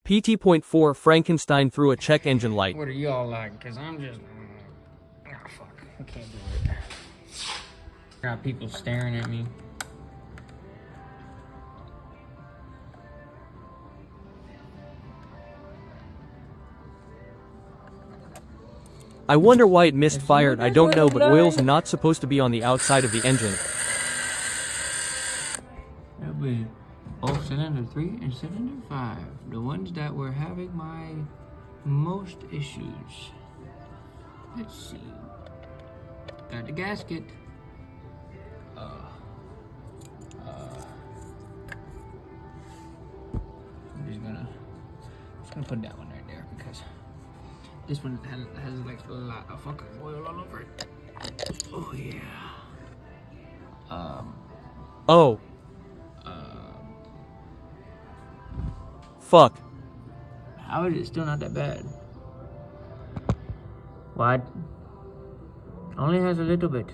Pt.4 Frankenstein through a check engine light. What are y'all like? Cause I'm just, fuck, I can't do it. Got people staring at me. I wonder why it misfired. I don't know, but oil's not supposed to be on the outside of the engine. That'll be both cylinder 3 and cylinder 5. The ones that were having my most issues. Let's see. Got the gasket. I'm just gonna put that one right there because this one has like a lot of fucking oil all over it. Oh yeah. Oh. Fuck. How is it still not that bad? What? Only has a little bit.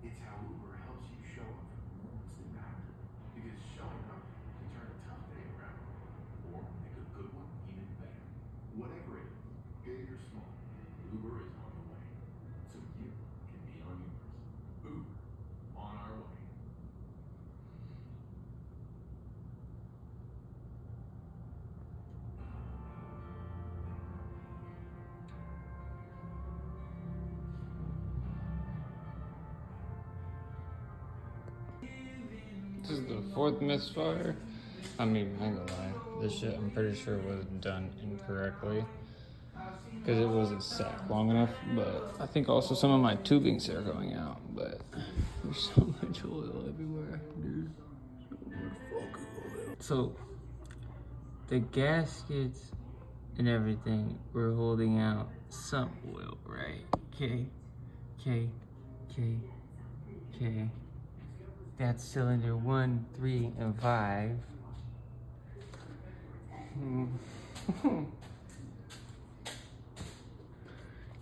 It's how Uber helps you show up for the moments that matter. Because showing up can turn a tough day around. Or make a good one even better. Whatever it is, big or small, Uber is on the way. So you can be on yours. Uber, on our way. This is the 4th misfire. I mean, I ain't gonna lie. This shit, I'm pretty sure was done incorrectly. Because it wasn't sat long enough. But I think also some of my tubings are going out. But there's so much oil everywhere, dude. So much fucking oil. So, the gaskets and everything were holding out some oil, right? Okay. That's cylinder 1, 3, and 5.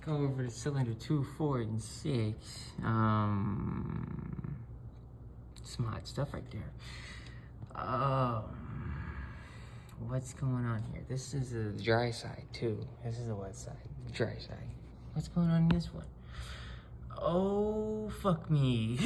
Go over to cylinder 2, 4, and 6. Smart stuff right there. What's going on here? This is the dry side too. This is the wet side. Dry side. What's going on in this one? Oh, fuck me.